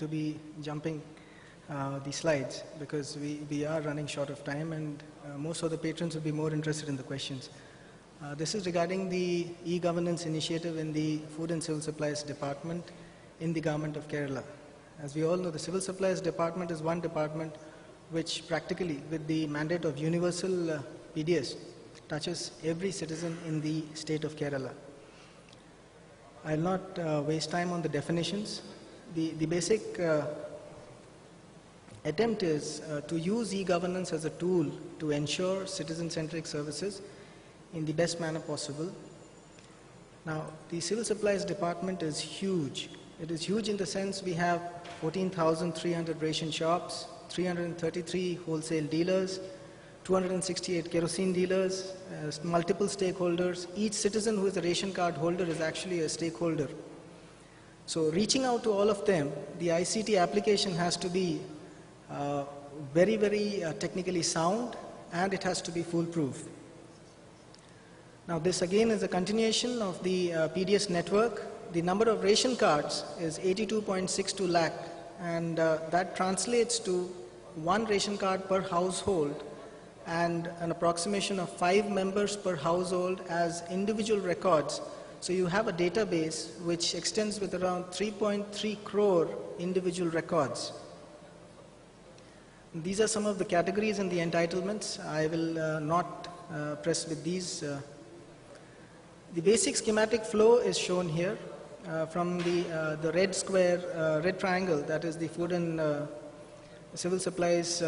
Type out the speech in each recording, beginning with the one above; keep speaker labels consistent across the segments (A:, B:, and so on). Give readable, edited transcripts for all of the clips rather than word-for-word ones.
A: to be jumping the slides because we are running short of time, and most of the patrons will be more interested in the questions. This is regarding the e-governance initiative in the Food and Civil Supplies Department in the Government of Kerala. As we all know, the Civil Supplies Department is one department which practically, with the mandate of universal PDS, touches every citizen in the state of Kerala. I'll not waste time on the definitions. The basic attempt is to use e-governance as a tool to ensure citizen-centric services in the best manner possible. Now, the Civil Supplies Department is huge. It is huge in the sense we have 14,300 ration shops, 333 wholesale dealers, 268 kerosene dealers, multiple stakeholders. Each citizen who is a ration card holder is actually a stakeholder. So reaching out to all of them, the ICT application has to be very, very technically sound, and it has to be foolproof. Now this again is a continuation of the PDS network. The number of ration cards is 82.62 lakh, and that translates to one ration card per household and an approximation of 5 members per household as individual records. So you have a database which extends with around 3.3 crore individual records. These are some of the categories and the entitlements. I will not press with these. The basic schematic flow is shown here from the red square, red triangle, that is the food and civil supplies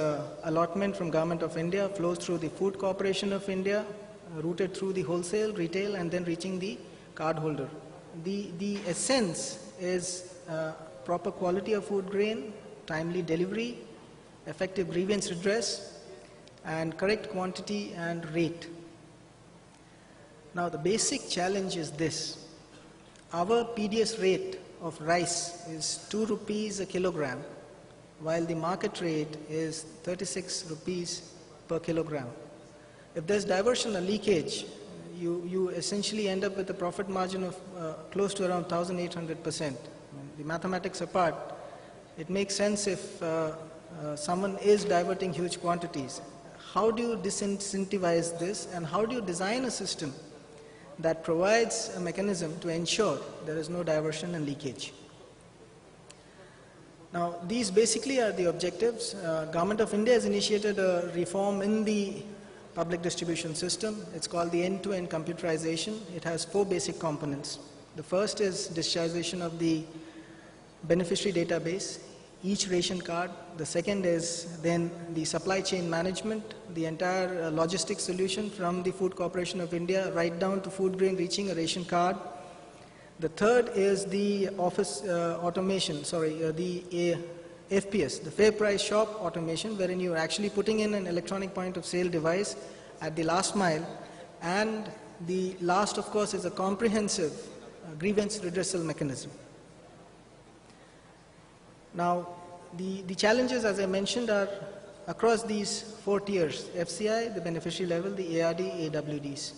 A: allotment from Government of India, flows through the Food Corporation of India, routed through the wholesale, retail, and then reaching the card holder. The essence is proper quality of food grain, timely delivery, effective grievance redress, and correct quantity and rate. Now the basic challenge is this. Our PDS rate of rice is 2 rupees a kilogram, while the market rate is 36 rupees per kilogram. If there's diversion or leakage, you essentially end up with a profit margin of close to around 1,800%. The mathematics apart, it makes sense if someone is diverting huge quantities. How do you disincentivize this, and how do you design a system that provides a mechanism to ensure there is no diversion and leakage? Now, these basically are the objectives. Government of India has initiated a reform in the public distribution system. It's called the end-to-end computerization. It has 4 basic components. The first is digitization of the beneficiary database, each ration card. The second is then the supply chain management, the entire logistics solution from the Food Corporation of India right down to food grain reaching a ration card. The third is the office automation, the FPS, the fair price shop automation, wherein you are actually putting in an electronic point of sale device at the last mile. And the last, of course, is a comprehensive grievance redressal mechanism. Now, the challenges, as I mentioned, are across these 4 tiers: FCI, the beneficiary level, the ARD, AWDs.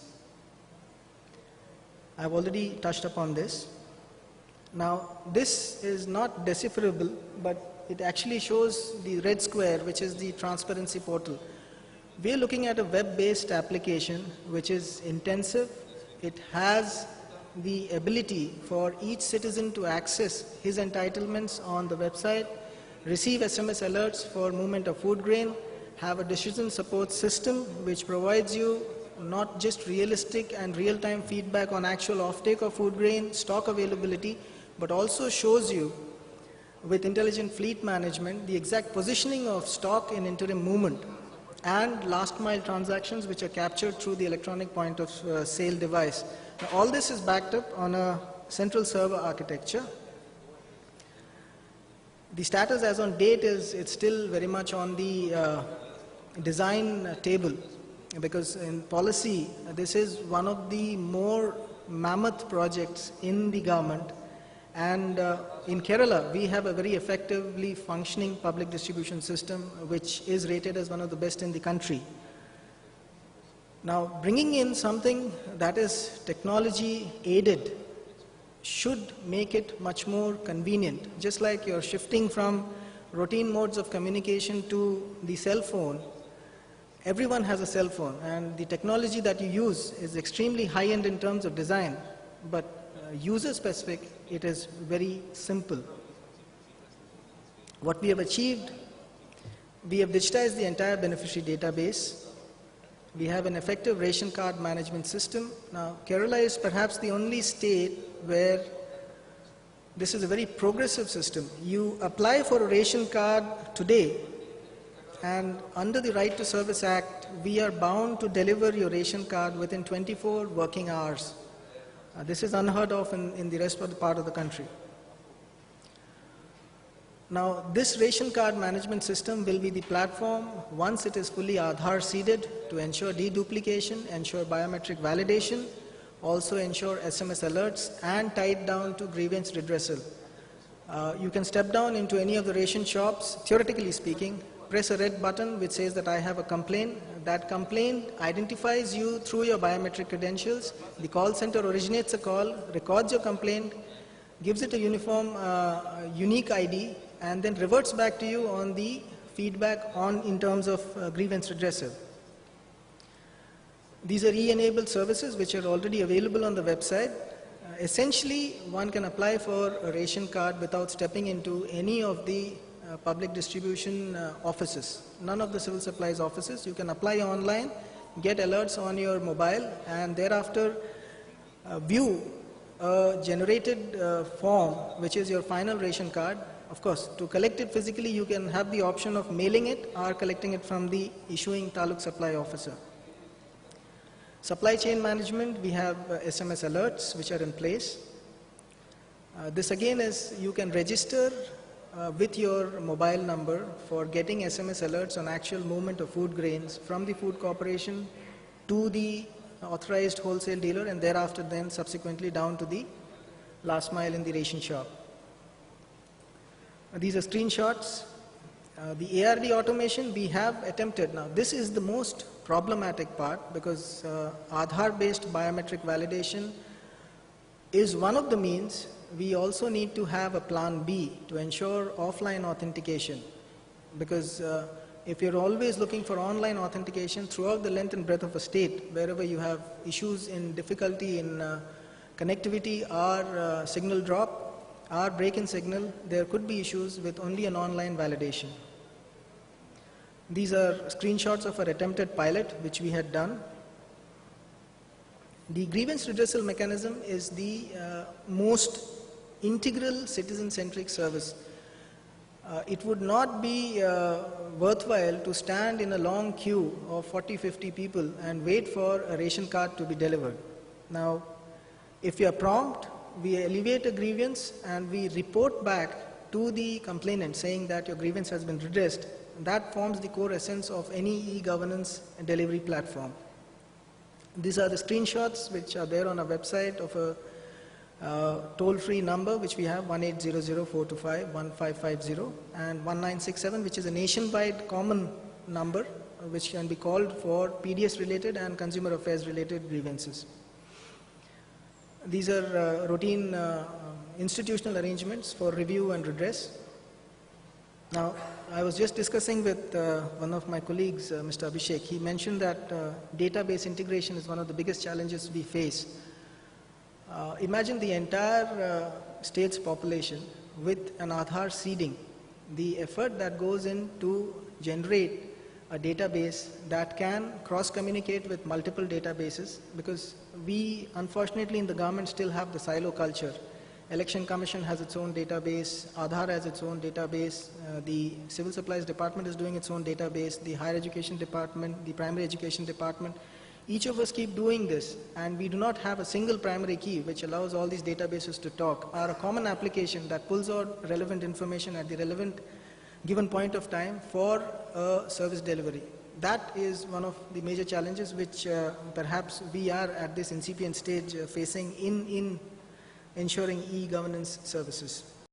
A: I've already touched upon this. Now, this is not decipherable, but it actually shows the red square, which is the transparency portal. We are looking at a web-based application which is intensive. It has the ability for each citizen to access his entitlements on the website, receive SMS alerts for movement of food grain, have a decision support system which provides you not just realistic and real-time feedback on actual offtake of food grain, stock availability, but also shows you with intelligent fleet management the exact positioning of stock in interim movement and last mile transactions which are captured through the electronic point of sale device. Now, all this is backed up on a central server architecture. The status as on date is it's still very much on the design table, because in policy this is one of the more mammoth projects in the government, and in Kerala we have a very effectively functioning public distribution system which is rated as one of the best in the country. Now, bringing in something that is technology aided should make it much more convenient. Just like you're shifting from routine modes of communication to the cell phone, everyone has a cell phone, and the technology that you use is extremely high-end in terms of design, but user-specific, it is very simple. What we have achieved, we have digitized the entire beneficiary database. We have an effective ration card management system. Now, Kerala is perhaps the only state where this is a very progressive system. You apply for a ration card today, and under the Right to Service Act, we are bound to deliver your ration card within 24 working hours. This is unheard of in the rest of the part of the country. Now, this ration card management system will be the platform, once it is fully Aadhaar seeded, to ensure deduplication, ensure biometric validation, also ensure SMS alerts, and tied down to grievance redressal. You can step down into any of the ration shops, theoretically speaking, press a red button which says that I have a complaint. That complaint identifies you through your biometric credentials. The call center originates a call, records your complaint, gives it a uniform, unique ID, and then reverts back to you on the feedback in terms of grievance redressal. These are e-enabled services which are already available on the website. Essentially, one can apply for a ration card without stepping into any of the public distribution offices. None of the civil supplies offices. You can apply online, get alerts on your mobile, and thereafter view a generated form which is your final ration card. Of course, to collect it physically, you can have the option of mailing it or collecting it from the issuing Taluk supply officer. Supply chain management, we have SMS alerts which are in place. This again is, you can register with your mobile number for getting SMS alerts on actual movement of food grains from the food corporation to the authorized wholesale dealer, and thereafter then subsequently down to the last mile in the ration shop. These are screenshots. The ARD automation we have attempted. Now this is the most problematic part, because Aadhaar-based biometric validation is one of the means. We also need to have a plan B to ensure offline authentication, because if you're always looking for online authentication throughout the length and breadth of a state, wherever you have issues in difficulty in connectivity or signal drop or break-in signal, there could be issues with only an online validation. These are screenshots of our attempted pilot which we had done. The grievance redressal mechanism is the most integral citizen-centric service. It would not be worthwhile to stand in a long queue of 40-50 people and wait for a ration card to be delivered. Now, if you are prompt, we alleviate a grievance and we report back to the complainant saying that your grievance has been redressed. That forms the core essence of any e-governance delivery platform. These are the screenshots which are there on our website of a toll-free number which we have, 1-800-425-1550 and 1967, which is a nationwide common number which can be called for PDS related and consumer affairs related grievances. These are routine institutional arrangements for review and redress. Now, I was just discussing with one of my colleagues, Mr. Abhishek. He mentioned that database integration is one of the biggest challenges we face. Imagine the entire state's population with an Aadhaar seeding, the effort that goes in to generate a database that can cross-communicate with multiple databases, because we, unfortunately, in the government still have the silo culture. Election Commission has its own database, Aadhaar has its own database, the Civil Supplies Department is doing its own database, the Higher Education Department, the Primary Education Department. Each of us keep doing this, and we do not have a single primary key which allows all these databases to talk, or a common application that pulls out relevant information at the relevant given point of time for a service delivery. That is one of the major challenges which perhaps we are at this incipient stage facing in ensuring e-governance services.